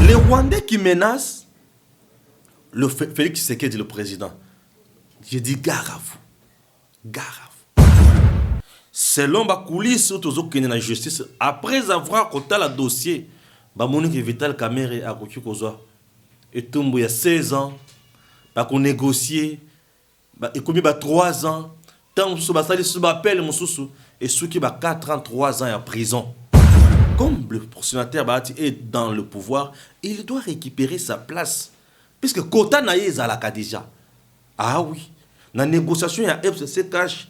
Les Rwandais qui menacent Félix Tshisekedi, le président, j'ai dit gare à vous. Gare à vous. Selon ma coulisse, autour de la justice, après avoir compté le dossier, Monique Vital Kamere a cocu Kozoa. Et tout il y a 16 ans, qu'on négocier, et comme il y a 3 ans, tant que ça appelle mon sous et ceux qui ont 4 ans, 3 ans en prison. Comme le sénateur est dans le pouvoir, il doit récupérer sa place. Puisque Kota Naye Zalaka déjà. Ah oui. Dans la négociation, il y a FCC Cash.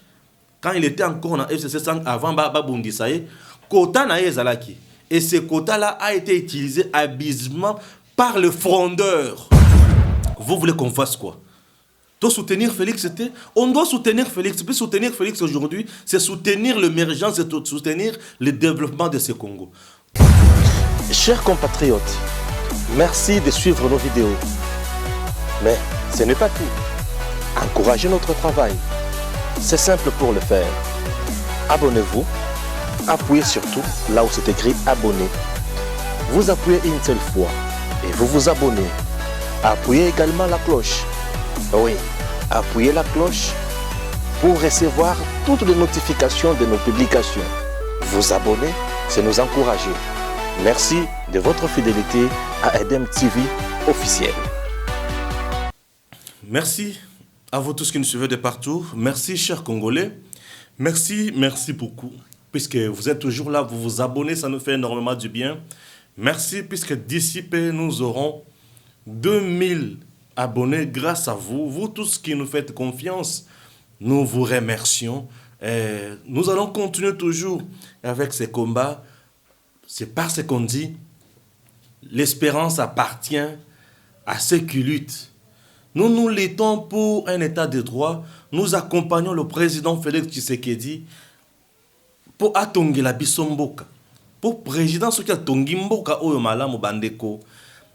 Quand il était encore dans FCC 5 avant Babundi Saye, Kota Naye Zalaki. Et ce quota-là a été utilisé abusivement par le frondeur. Vous voulez qu'on fasse quoi? Doit soutenir Félix, on doit soutenir Félix. Puis soutenir Félix aujourd'hui, c'est soutenir l'émergence, c'est soutenir le développement de ce Congo. Chers compatriotes, merci de suivre nos vidéos. Mais ce n'est pas tout. Encouragez notre travail. C'est simple pour le faire. Abonnez-vous. Appuyez surtout là où c'est écrit abonner. Vous appuyez une seule fois et vous vous abonnez. Appuyez également la cloche. Oui, appuyez la cloche pour recevoir toutes les notifications de nos publications. Vous abonner, c'est nous encourager. Merci de votre fidélité à Edem TV officiel. Merci à vous tous qui nous suivez de partout. Merci, chers Congolais. Merci beaucoup. Puisque vous êtes toujours là, vous vous abonnez, ça nous fait énormément du bien. Merci, puisque d'ici peu, nous aurons 2000 abonnés grâce à vous. Vous tous qui nous faites confiance, nous vous remercions. Et nous allons continuer toujours avec ces combats. C'est parce qu'on dit, l'espérance appartient à ceux qui luttent. Nous luttons pour un état de droit. Nous accompagnons le président Félix Tshisekedi pour atongela bisomboka. Pour président ce qui a tongimboka oyo malamu bandeko.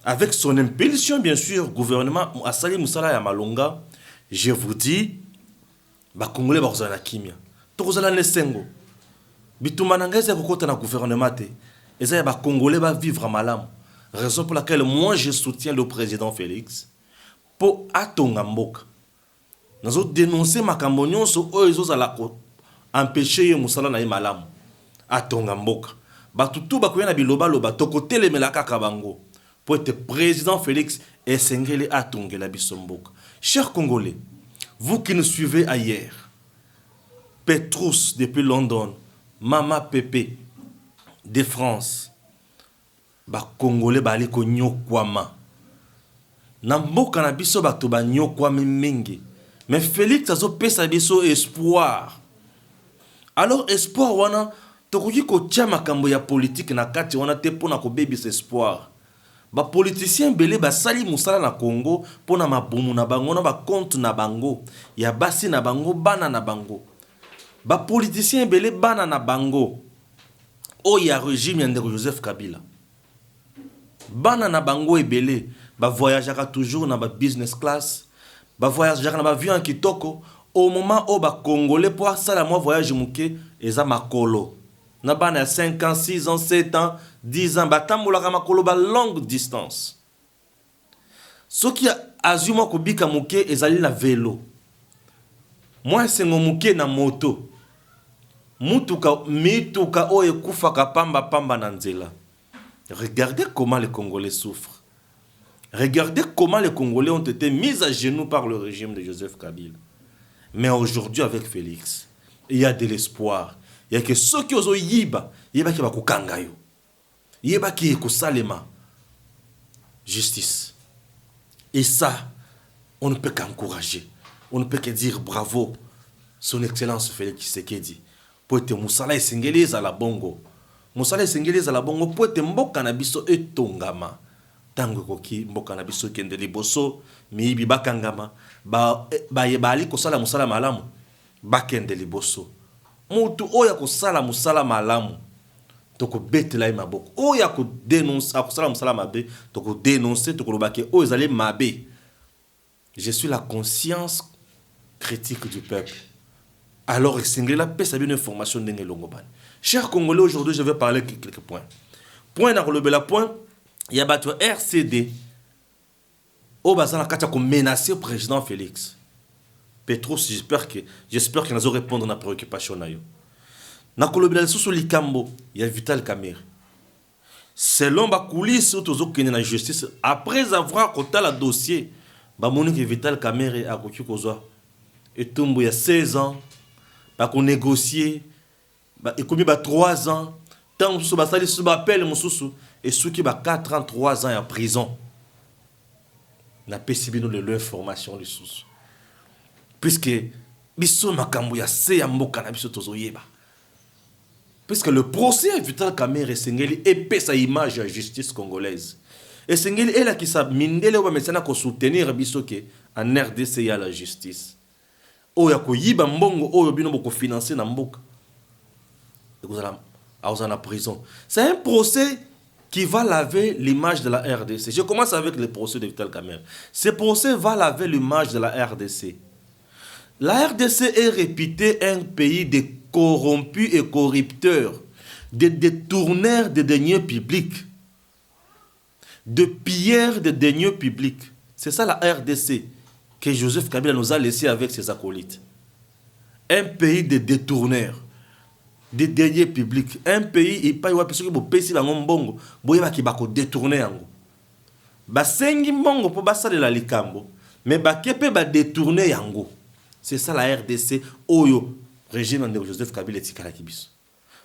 Avec son impulsion, bien sûr, gouvernement Asali Moussala ya Malonga, je vous dis, ba Congolais bazana kimia. Tokozala nesengo. Bitumana ngeze kokota na gouvernement te. Eza ya ba Congolais ba vivre malamu. Raison pour laquelle moi je soutiens le président Félix pour atonga mboka. Nazo dénoncer makambo nyonso oyo ezozala ko empêcher ye Moussala na ye malamu. Atonga mboka. Batutu bakoya na biloba loba tokotelemela kaka bango. Pour être président Félix et Sengele Atongela Bissomboka. Chers Congolais, vous qui nous suivez ailleurs, Petrus depuis London, Mama Pepe de France, ba Congolais bali ko nyokwama. Na mboka na biso bato ba nyokwama mingi. Mais Félix azo pesa biso espoir. Alors espoir wana tokoki ko tia makambo ya politique na kati wana te pona ko bebisa espoir. Ba politicien belé ba sali musala na Congo pona mabumu na bango na ba compte na bango ya basi na bango bana na bango. Ba politicien belé bana na bango o ya régime ya ndeko Joseph Kabila. Bana na bango ebelé ba voyageaka toujours na ba business class, ba voyageaka na ba avion kitoko au moment où ba Congolais pour sala moi voyage muke eza makolo. Na bana 5 ans, 6 ans, 7 ans, 10 ans, batambolaka makolo ba longue distance. Ce qui a azuma ko bika muke ezali na vélo. Moi c'est muke na moto. Mituka oye kufaka pamba na nzela. Regardez comment les Congolais souffrent. Regardez comment les Congolais ont été mis à genoux par le régime de Joseph Kabila. Mais aujourd'hui avec Félix, il y a de l'espoir. Il y a que ceux qui ont yiba, yiba qui va kukangayo. Yiba qui est salema. Justice. Et ça, on ne peut qu'encourager. On ne peut que dire bravo. Son Excellence Félix Tshisekedi. Pour être Moussala et Sengeleza la bongo. Moussala et Sengeleza la bongo. Pour être mboka na biso etongama. Tango koki mboka na biso kende liboso. Miibi bakangama. Ba yebali kosala musala malamu. Bakende liboso. Mutu oya kosala musala malamu toko betela maboko oya ko dénoncer akosala musala mabe toko dénoncer toko lobake o ezali mabe. Je suis la conscience critique du peuple. Alors Sengela pesa bien information ndenge longoban. Chers Congolais, aujourd'hui je vais parler quelques points. Point na relebela point il y a battu RCD au bazar qui a menacé le président Félix. Petros, j'espère que nous allons répondre à la préoccupation. Na kolobela sous likambo, il y a Vital Kamerhe. Selon la coulisse qui est dans la justice, après avoir compté le dossier, Monique Vital Kamerhe a cocu kozwa. Et tombe il y a 16 ans, bah qu'on négocier, et comme il y a 3 ans, tant que ça sali sous appel mon sous et ceux qui ba 4 ans 3 ans en prison. Na PCB nous de l'information les sous. Puisque biso makambo ya se ya mboka na biso tozoyeba. Puisque le procès à Vital Kamerhe Sengeli épais sa image à la justice congolaise. Et Sengeli est là qui s'est mindele ou maintenant qu'on soutenir bisoke en RDC à la justice. O ya ko yiba mbongo o bino boko financer na mboka. Et vous allez en prison. C'est un procès qui va laver l'image de la RDC. Je commence avec le procès de Vital Kamerhe. Ce procès va laver l'image de la RDC. La RDC est réputée un pays de corrompus et corrupteurs, de détourneurs de deniers publics, de pilleurs de deniers publics. C'est ça la RDC que Joseph Kabila nous a laissé avec ses acolytes. Un pays de détourneurs, de deniers publics. Un pays, il n'y a pas de personne qui peut mbongo, qui va détourner. Basengi mbongo pour basale la likambo, mais bakepe ba détourner yango. C'est ça la RDC, Oyo, régime de Joseph Kabila et Tikala Kibis.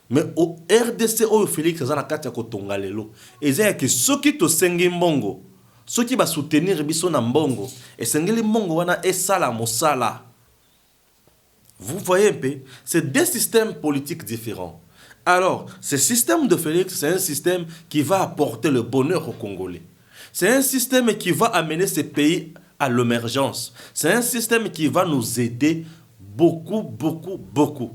Mais au RDC, Oyo Félix, ça n'a qu'à te kotonga lelo. Et c'est que ceux qui te sengi mbongo, ceux qui va soutenir biso na mbongo, et sengi mbongo wana et sala mosala. Vous voyez un peu, c'est deux systèmes politiques différents. Alors, ce système de Félix, c'est un système qui va apporter le bonheur aux Congolais. C'est un système qui va amener ce pays à l'émergence. C'est un système qui va nous aider beaucoup, beaucoup, beaucoup.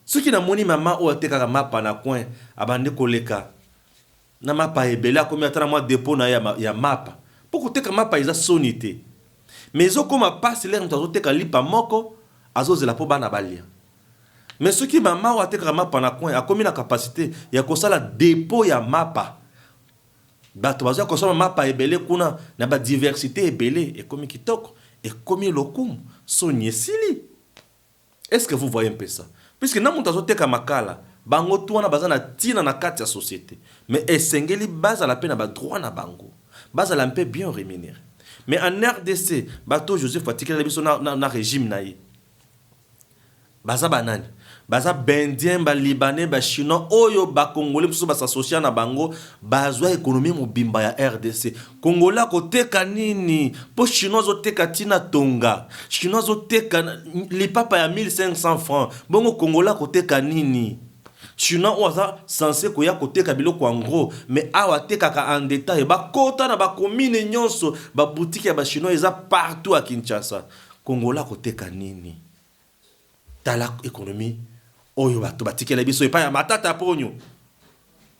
Ceux qui n'ont pas maman ou été à mapa na coin, abandé koleka, na mapa ebele a combien de dépôt na ya mapa. Pourquoi te mapa isa sonité. Mais zo comme passe l'air mtazo te kalipa moko, azo zela po bana balia. Mais ceux qui maman ou été à mapa na coin, a combien de capacité, ya kosala dépôt ya mapa. Bato bazo kosoma mapa ebele kuna na ba diversité ebele et comme kitoko et comme lokum sonye sili. Est-ce que vous voyez un peu ça? Puisque na montazo teka makala bango tuana bazana tina na kati ya société mais esengeli base la peine ba droit na bango base la peu bien rémunéré. Mais en RDC bato Joseph Fatikela biso na régime na yi baza banani baza bendien ba libanais ba chinois oyo ba congolais biso ba s'associer na bango bazwa économie mobimba ya RDC. Congolais ko teka nini po chinois zo teka tina tonga chinois zo teka li papa ya 1500 francs bongo congolais ko teka nini chinois oza censé ko ya ko teka biloko en gros mais awa teka ka en détail ba kota na ba commune nyonso ba boutique ya ba chinois eza partout à Kinshasa. Congolais ko teka nini dans l'économie oyo bato batikela biso epa ya matata ponyo.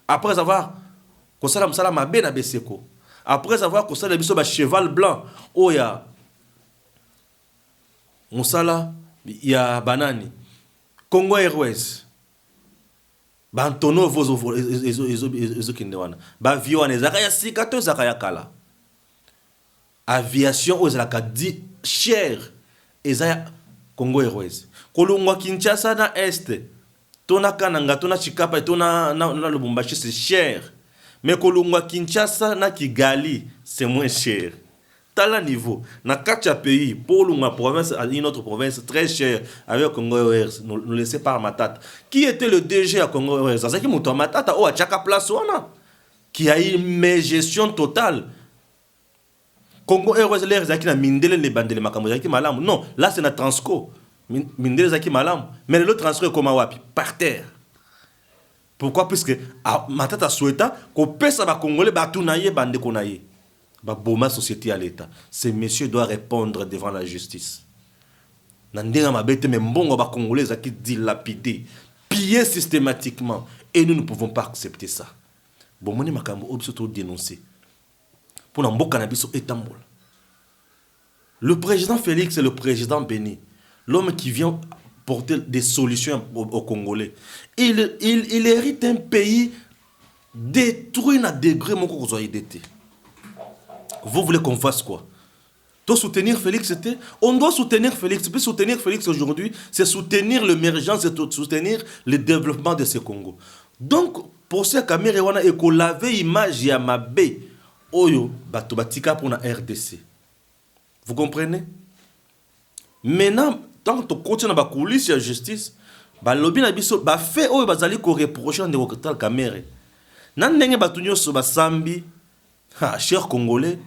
Après avoir kosala musala mabe na beseko, après avoir kosala biso ba cheval blanc oya musala ya banani Congo Airways bantono vozo ezo kindewana ba avion ezaka ya sika to ezaka ya kala aviation oyo ezalaka di cher ezaya Congo Airways kolungwa Kinshasa na Est tona Kananga tona Chikapa tona na Lubumbashi c'est cher mais kolungwa Kinshasa na Kigali c'est moins cher. Tala niveau na quatre pays pour lungwa province à une autre province très cher avec Congo Airways nous laisser par Matata qui était le DG à Congo Airways ça qui monte Matata ou à Chaka Place wana qui a eu une gestion totale. Congo Airways l'air zaki na mindele les bandele makambo zaki malamu non là c'est na Transco mindele zaki malamu mais le transfert comme wapi par terre. Pourquoi? Puisque Matata souhaita qu'on pèse à Congolais batunaye bande konaye ba boma société à l'état. Ces messieurs doivent répondre devant la justice. Nandinga mabete mais mbongo ba Congolais zaki dilapidé pillé systématiquement et nous ne pouvons pas accepter ça. Bon moni makambo obiso to dénoncer. Pour n'emboka na biso etambola. Le président Félix est le président béni. L'homme qui vient porter des solutions aux Congolais. Il hérite un pays détruire un degré mon qu'on vous voulez qu'on fasse quoi? Toi soutenir Félix, c'était... On doit soutenir Félix. Puis soutenir Félix aujourd'hui, c'est soutenir l'émergence, c'est soutenir le développement de ce Congo. Donc, pour ce caméra, et qu'on lave image à ma baie, oyo, bato batika pour la RDC. Vous comprenez? Maintenant, tant que tu continues à coulisses de la justice, bah lobby na biso bah fait oyo bazali ko reprocher ndeko kotal caméra. Nan ndenge batunyo so ba sambi, cher Congolais.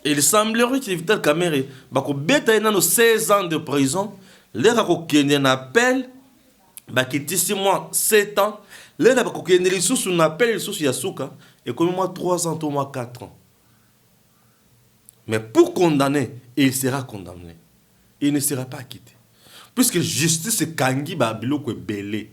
Il semblerait que Vital Kamerhe bako beta ina no 16 ans de prison, l'air ko kende na appel ba kiti 6 mois 7 ans, l'air bako kende li sous un appel sous yasuka et comme moi 3 ans, 3 mois 4 ans. Mais pour condamner, il sera condamné. Il ne sera pas quitté. Puisque justice est kangi ba biloko belé.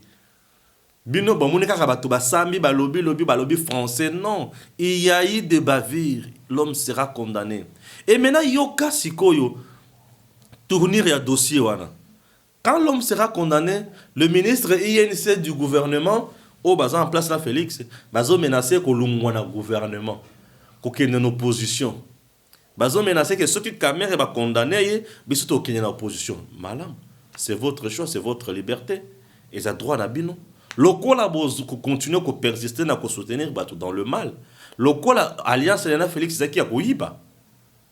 Bino ba monika ka bato ba sambi ba lobby français non, il y a eu des bavures, l'homme sera condamné. Et maintenant yoka sikoyo tournir ya dossier wana. Quand l'homme sera condamné, le ministre INC du gouvernement au bazan en place la Félix, bazo menacer ko lungwana gouvernement, ko kende en opposition. Bazo menacer que ce qui caméra va condamner biso to kende en opposition. Malam, c'est votre choix, c'est votre liberté. Et ça droit na bino. Lokola bozo continuer à persister na ko soutenir bato dans le mal. Lokola alliance na Félix zaki ya koyiba.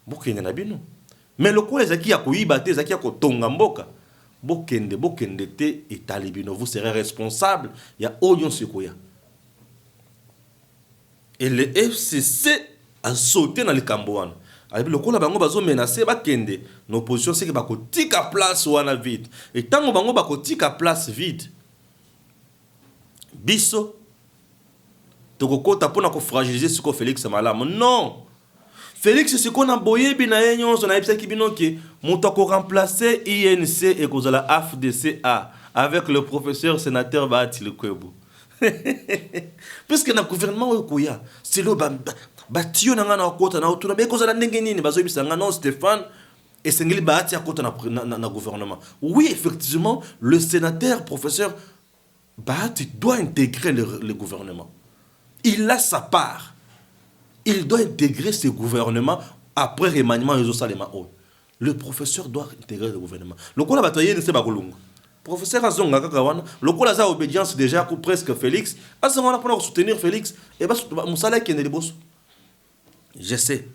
Bokende na bino. Mais lokola zaki ya koyiba te zaki ya ko tonga mboka. Bokende te etali bino, vous serez responsable. Il y a Orion Sekoya. Et le FCC a sauté dans le Cambouane. Alors lokola bango bazo menacer bakende. L'opposition c'est que bako tika place wana vide. Et tant bango bako tika place vide. Biso tokokota pona ko fragiliser ce que Félix Malamu. Non. Félix c'est qu'on a boyé bina yenyon son aipsa ki bino ki monta ko remplacer INC et kozala AFDCA avec le professeur sénateur Bahati Lukwebo. Puisque na gouvernement okoya, c'est le batio na ngana kota na otuna be kozala ndenge nini bazo bisa ngana Stéphane et sengeli Bahati akota na gouvernement. Oui, effectivement, le sénateur professeur Bahati doit intégrer le gouvernement. Il a sa part. Il doit intégrer ce gouvernement après remaniement des Salema. Le professeur doit intégrer le gouvernement. Le quoi la bataille ne sait pas quoi. Professeur Azonga Kakawana, le quoi la obédience déjà presque Félix. Azonga pour soutenir Félix. Et bah mon salaire qui est les boss. Je sais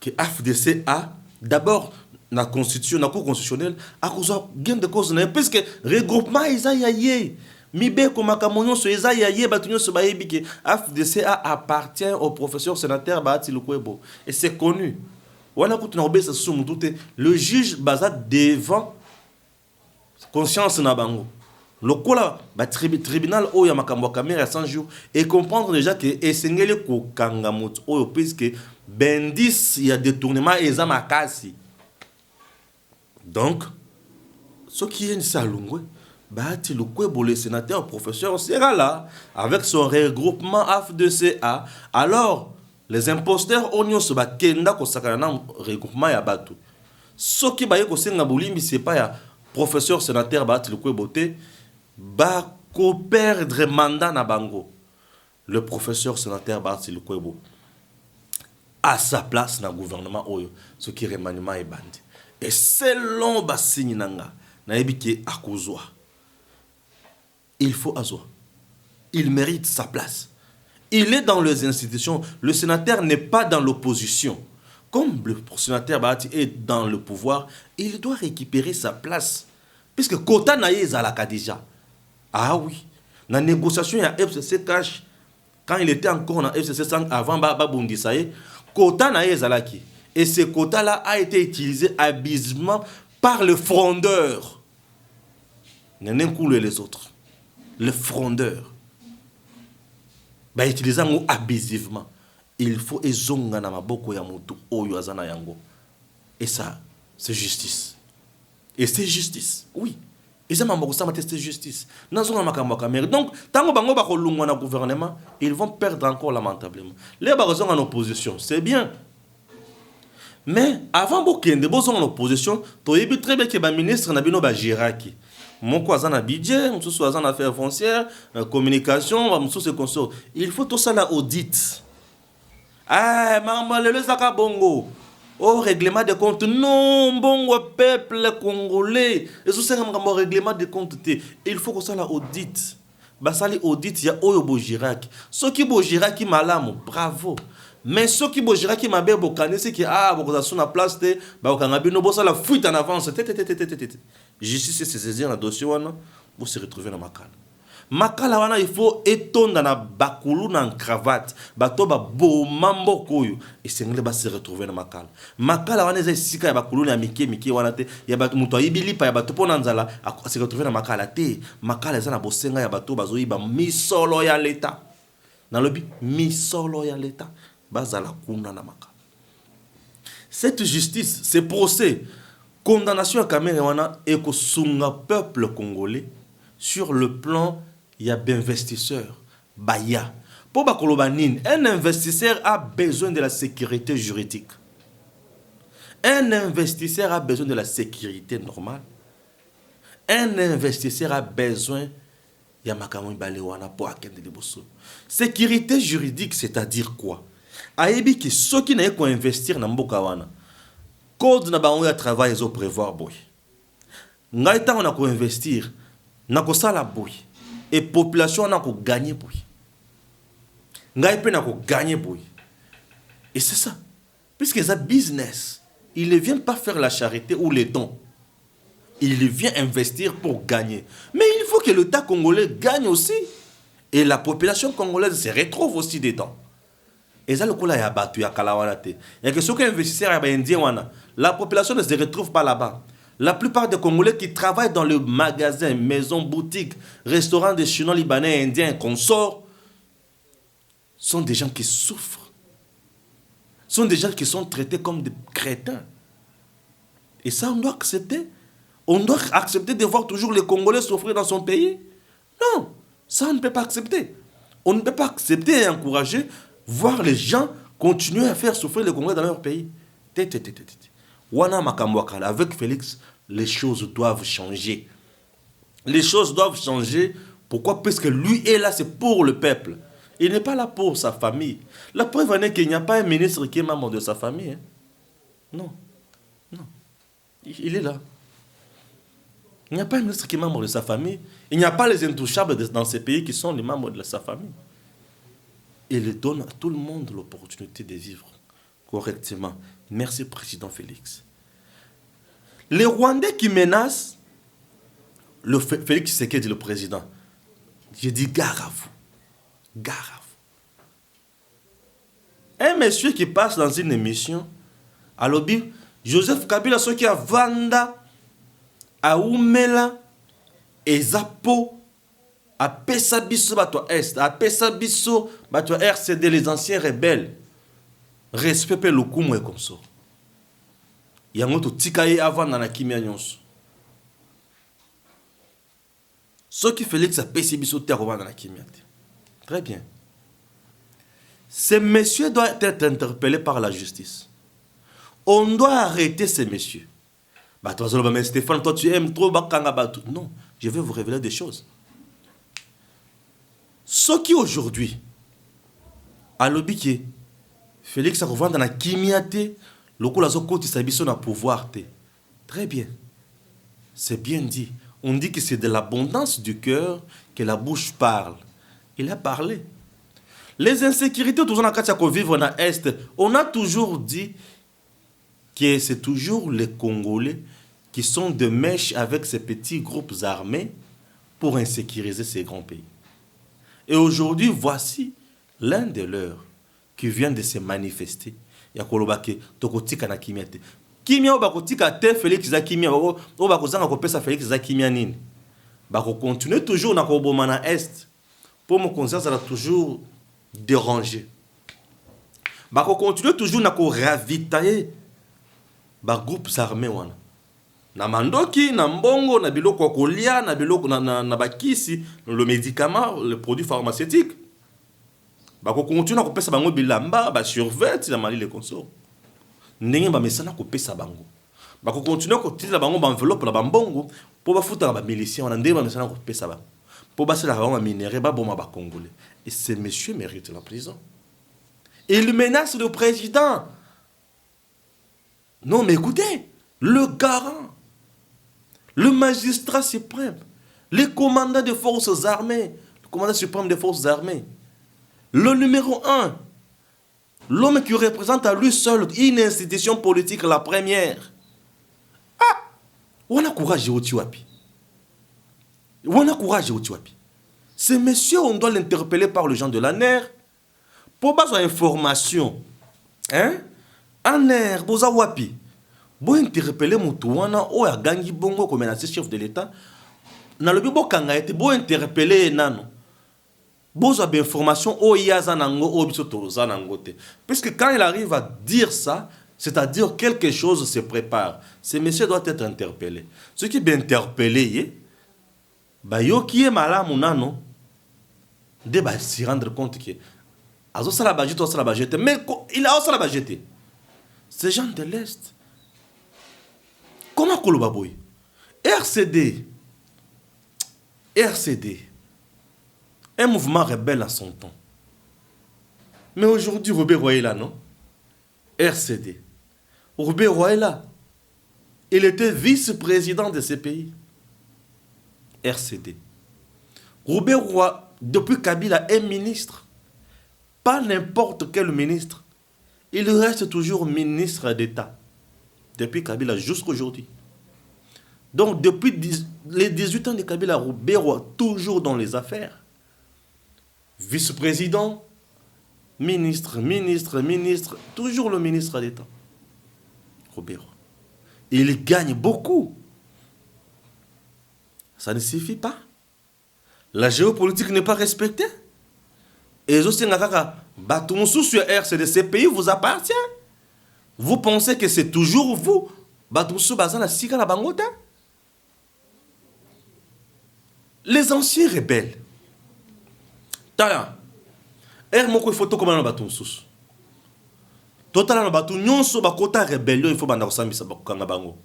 que AFDC a d'abord la constitution, la cour constitutionnelle, à cause de gain de cause, puisque regroupement Isaïe. Mibe Komakamonyo so Isaïe batunyo so baebi que AFDC appartient au professeur sénateur Bahati Lukwebo. Et c'est connu. Voilà quand on a ça le juge basa devant conscience na bango. Le kola ba tribunal oyo makambo caméra 100 jours et comprendre déjà que esengele ko kangamot oyo puisque bendis il y a détournement et za makasi. Donc ce qui est salungwe Bahati Lukwebo, le sénateur professeur sera là avec son regroupement AFDCA. Alors, les imposteurs ont se bakenda ko sakana regroupement ya batu. Ce qui baye ko senga bolimbi c'est pas ya professeur sénateur Bahati Lukwebo te ba ko perdre mandat na bango. Le professeur sénateur Bahati Lukwebo à sa place dans le gouvernement oyo ce qui remaniement est bandi. Et selon basini nanga na ebiki akozwa. Il faut Azoa. Il mérite sa place. Il est dans les institutions. Le sénateur n'est pas dans l'opposition. Comme le sénateur Bahati est dans le pouvoir, il doit récupérer sa place. Puisque Kota Naye Zalaka déjà. Ah oui. Dans la négociation, il y a FCC Cash. Quand il était encore dans FCC 5 avant Babundi Saye, Kota Naye Zalaki. Et ce quota-là a été utilisé abusivement par le frondeur. N'en coule les autres. Le frondeur. Bah utilisant mot abusivement. Il faut ezonga na maboko ya mutu oyo azana yango. Et ça, c'est justice. Et c'est justice. Oui. Et ça m'a c'est justice. Nazonga makambo kamere. Donc, tango bango ba kolungwa na gouvernement, ils vont perdre encore lamentablement. Les barazons en opposition, c'est bien. Mais avant bokende bozo en opposition, to yebi très bien que ba ministre na bino ba Giraki. Mon cousin na budget, mon sous en affaires foncières, communication, mon sous se consort. Il faut tout ça la audit. Ah, maman le zaka bongo. Oh, règlement de compte. Non, bongo peuple congolais. Et sous c'est un règlement de compte. Il faut que ça la audit. Basali audit ya oyo bo Giraki. Ce qui bo Giraki malamu, bravo. Mais ce qui bo Giraki mabe bo kanisi ki ah bo ko na place te ba ko ngabi no bo ça la fuite en avance. Justice se saisir na dossier wana, vous se retrouver dans makala. Makala wana il faut étendre na bakulu na cravate, bato ba bo mambo koyo et sengle ba se retrouver dans makala. Makala wana eza sika ya bakulu na mike wana te, ya bato muto ayibili pa ya bato pona nzala se retrouver dans makala te. Makala eza na bosenga ya bato bazoyi ba misolo ya l'État. Na lobi misolo ya l'État bazala kuna na makala. Cette justice, ce procès, condamnation à Cameroun et que sunga peuple congolais sur le plan il y a d'investisseurs baya pour bakolobanine un investisseur a besoin de la sécurité juridique. Un investisseur a besoin de la sécurité normale. Un investisseur a besoin ya makamon balewana pour akende liboso. Sécurité juridique c'est-à-dire quoi? Ayebi ki ceux qui n'aient qu'à investir na mboka wana code na bango ya travail ezo prévoir boy. Ngai tango na ko investir na ko sala boy et population na ko gagner boy. Ngai pe na ko gagner boy. Et c'est ça. Puisque c'est un business, il ne vient pas faire la charité ou les dons. Il vient investir pour gagner. Mais il faut que l'État congolais gagne aussi et la population congolaise se retrouve aussi dedans. Et ça, le coup là, il y a battu, il y a kalawanate. Il y a que ceux qui investissent à Indien, la population ne se retrouve pas là-bas. La plupart des Congolais qui travaillent dans le magasin, maisons, boutiques, restaurants des Chinois, Libanais, Indiens, consorts, sont des gens qui souffrent. Sont des gens qui sont traités comme des crétins. Et ça, on doit accepter. On doit accepter de voir toujours les Congolais souffrir dans son pays. Non, ça, on ne peut pas accepter. On ne peut pas accepter et encourager voir les gens continuer à faire souffrir les Congolais dans leur pays. Wana Makamwakala, avec Félix, les choses doivent changer. Les choses doivent changer. Pourquoi? Parce que lui est là, c'est pour le peuple. Il n'est pas là pour sa famille. La preuve en est qu'il n'y a pas un ministre qui est membre de sa famille. Hein? Non. Non. Il est là. Il n'y a pas un ministre qui est membre de sa famille. Il n'y a pas les intouchables dans ces pays qui sont les membres de sa famille. Il donne à tout le monde l'opportunité de vivre correctement. Merci, Président Félix. Les Rwandais qui menacent le Félix Tshisekedi, le président, je dis gare à vous. Gare à vous. Un monsieur qui passe dans une émission, à l'objet, Joseph Kabila, ceux qui a Vanda, à Oumela, et Zapo, à Pessabiso, Bato Est, à Pessabiso, Bato RCD, les anciens rebelles, respect le coup, et comme ça. Il y a un autre tikaye avant dans la kimia nyonso. Ce qui Félix a Pessabiso, terre dans la kimia. Très bien. Ces messieurs doivent être interpellés par la justice. On doit arrêter ces messieurs. Bah, toi, Stéphane, toi, tu aimes trop Bakanga Batou. Non, je vais vous révéler des choses. Ceux qui aujourd'hui, à l'objet, Félix a revendu dans la kimiate, le coup, la zoko, tu na pouvoir. Très bien. C'est bien dit. On dit que c'est de l'abondance du cœur que la bouche parle. Il a parlé. Les insécurités, toujours dans vivre dans l'Est, on a toujours dit que c'est toujours les Congolais qui sont de mèche avec ces petits groupes armés pour insécuriser ces grands pays. Et aujourd'hui, voici l'un de leurs qui vient de se manifester. Il y a Kolobake, Tokotika na Kimiate. Kimia Obakotika te Félix Zakimia, Obakozanga Kopesa Félix Zakimia Nini. Bako continue toujours na Kobomana Est. Pour mon conscience, ça a toujours dérangé. Bako continue toujours na ko ravitailler ba groupes armés wana. Na mandoki, na mbongo, na biloko kolia, na biloko na bakisi, le médicament, le produit pharmaceutique. Bako continue na kopesa bango bilamba, ba survêt, na mali les consort. ndenge ba mesana ko pesa bango ba ko continuer ko tila bango ba enveloppe la bambongo pour ba futa ba miliciens on ndenge ba mesana ko pesa ba pour ba sala ba minéré ba boma ba congolais et ce monsieur mérite la prison. Il menace le président. Non mais écoutez, le garant, le magistrat suprême, le commandant des forces armées, le commandant suprême des forces armées, le numéro 1, l'homme qui représente à lui seul une institution politique, la première. Ah, on a courage au Tiwapi. On a courage au Tiwapi. Ce monsieur, on doit l'interpeller par le gens de la NER pour avoir information. Hein? En NER, boza wapi. Bo interpeller mutuwana o ya gangi bongo comme un chef de l'État. Na lobi bo kanga été bo interpeller nano. Boza bien information o yaza nango o biso toza nango te. Puisque quand il arrive à dire ça, c'est-à-dire quelque chose se prépare. Ce monsieur doit être interpellé. Ce qui est interpellé, bah yo qui est malade nano, de bah s'y rendre compte que azo sala bajete o sala bajete, mais il a sala bajete. Ces gens de l'Est. Comment Kolobaboy? RCD, un mouvement rebelle à son temps. Mais aujourd'hui, Robert Royela, non? RCD. Robert Royela, il était vice-président de ce pays. RCD. Robert Roy, depuis Kabila, est ministre. Pas n'importe quel ministre. Il reste toujours ministre d'État. Depuis Kabila jusqu'à aujourd'hui. Donc, depuis les 18 ans de Kabila, Robert Roy, toujours dans les affaires. Vice-président, ministre, toujours le ministre d'État. Robert Roy. Il gagne beaucoup. Ça ne suffit pas. La géopolitique n'est pas respectée. Et aussi, sur RCD, ces pays vous appartient. Vous pensez que c'est toujours vous? Les anciens rebelles. Tala. Moko photo comme un bateau sous. Total na bateau nyonso bakota rébellion il faut banda kosambisa bakanga bango.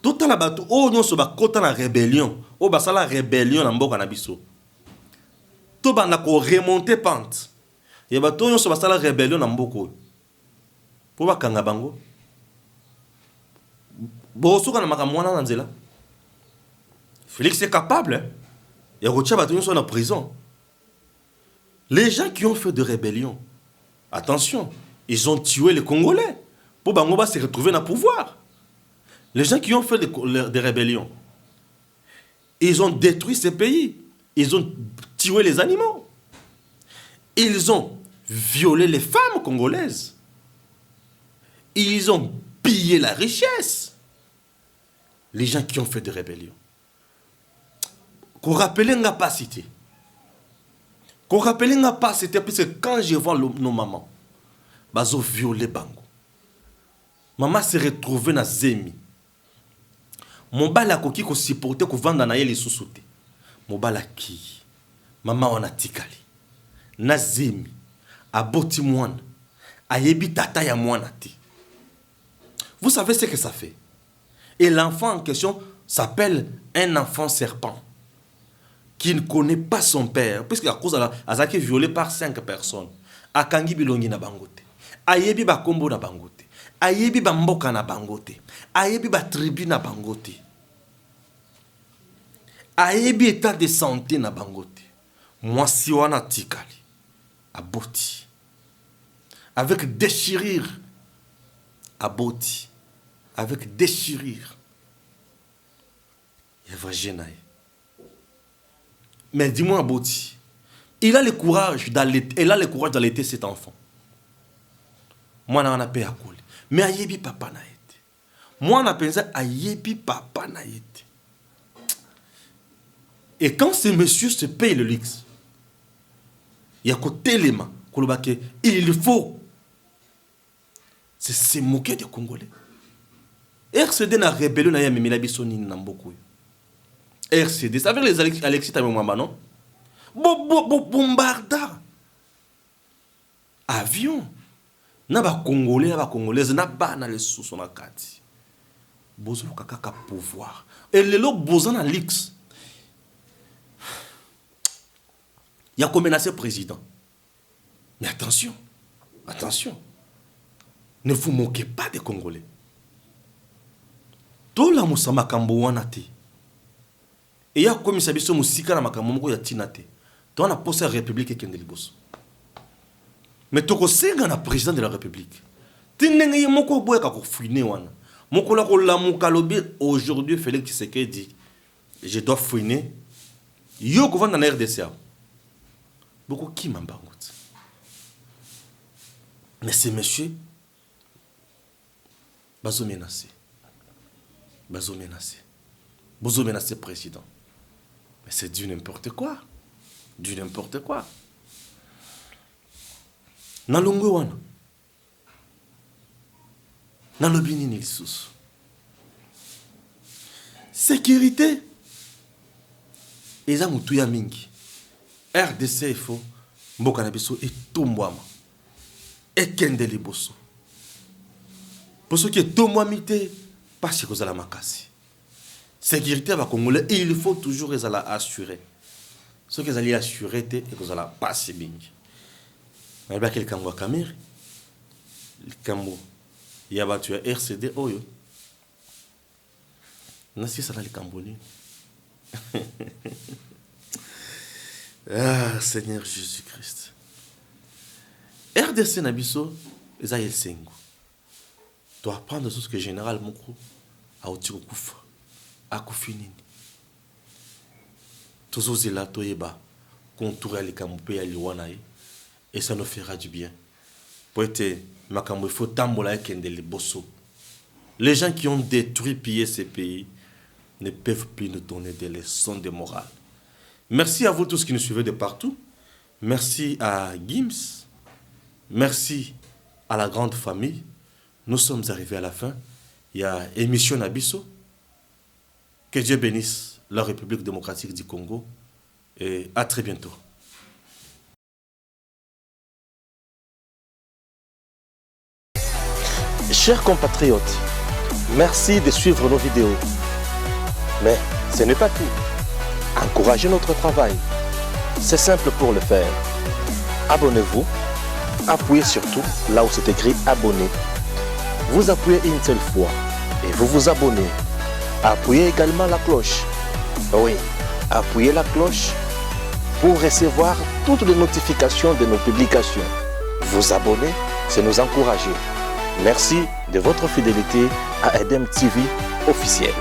Total na bateau o nyonso bakota na rébellion, o basala rébellion na mboka na biso. To banda ko remonter pente. Ya bateau nyonso basala rébellion na mboko. Po bakanga bango. Bosoka na makamwana na nzela. Félix est capable de retirer bateau nyonso na prison. Les gens qui ont fait de rébellion, attention, ils ont tué les Congolais pour Bangoba se retrouver dans le pouvoir. Les gens qui ont fait des rébellions, ils ont détruit ces pays. Ils ont tué les animaux. Ils ont violé les femmes congolaises. Ils ont pillé la richesse. Les gens qui ont fait des rébellions. Qu'on rappelle n'a pas cité. Qu'on rappelle n'a pas cité parce que quand je vois nos mamans, bazo violé bango. Maman s'est retrouvée dans Zemi. Mon bala koki ko supporter ko vendre na yeli susute. Mon bala ki. Maman on a tikali. Na Zemi. Aboti mwana. Ayebi tata ya mwana ti. Vous savez ce que ça fait? Et l'enfant en question s'appelle un enfant serpent. Qui ne connaît pas son père. Puisque à cause de la qui est violé par 5 personnes. Akangi bilongi na bangote. Ayebi ba kombo na bangote. Ayebi ba mboka na bangote. Ayebi ba tribu na bangote. Ayebi état de santé na bangote. Moi si wana tikali. Aboti. Avec déchirure. Aboti. Avec déchirure. Yavagenaï. Mais dis-moi Aboti. Il a le courage d'allaiter cet enfant. Moi na paix à couler. Mais ayebi papa na été. Moi na pensé ayebi papa na été. Et quand ce monsieur se paye le luxe, il y a côté les mains, il faut se moquer des Congolais. RCD na rébellion na yami milabisoni namboku. RCD, ça veut les Alexis Tamemwamba, non? Bombarda. Avion. na ba Congolais, na ba Congolaises, na ba na les sous son akati. Bozo kaka pouvoir. Et le lo bozo na lix. Il y a comme menacé président. Mais attention, attention. Ne vous moquez pas des Congolais. Tout la moussa makambo wana te. Et il y a comme ça biso musika na makambo moko ya tinate. Toi na poste république kende liboso. Mais toko senga na président de la république. Tinenge ye moko boya ka ko fouiner wana. Moko la ko lamuka lobi aujourd'hui Félix Tshisekedi dit je dois fouiner. Yo ko vanda na RDC. Beaucoup qui m'embargout. Mais ces messieurs bazo menacé. Bazo menacé. Bazo menacé président. Mais c'est du n'importe quoi. Du n'importe quoi. Na longo wana. Na lobini ni lisusu. Sécurité. Eza mutu ya mingi. RDC il faut mboka na biso etombwama. Ekende liboso. Pour ceux qui etombwami te parce que la makasi. Sécurité va congolais, il faut toujours les assurer. Ce qu'ils allaient assurer et que vous allez passer bien. Mais bien quel cambo Camir, le cambo, il y a battu RCD Oyo. Nasi ça dans le Camboni. Ah Seigneur Jésus-Christ. RDC Nabiso, ils aillent le sengo. Tu dois apprendre tout ce que général Moko a au Koufa. Akufini tous là toyeba contourer les campés à liwanae et ça nous fera du bien pour être makambo il faut tambola kende les bosso. Les gens qui ont détruit pillé ces pays ne peuvent plus nous donner des leçons de morale. Merci à vous tous qui nous suivez de partout. Merci à Gims. Merci à la grande famille. Nous sommes arrivés à la fin. Il y a émission Nabiso. Que Dieu bénisse la République démocratique du Congo et à très bientôt. Chers compatriotes, merci de suivre nos vidéos. Mais ce n'est pas tout. Encouragez notre travail. C'est simple pour le faire. Abonnez-vous. Appuyez surtout là où c'est écrit abonner. Vous appuyez une seule fois et vous vous abonnez. Appuyez également la cloche. Oui, appuyez la cloche pour recevoir toutes les notifications de nos publications. Vous abonner, c'est nous encourager. Merci de votre fidélité à Edem TV officiel.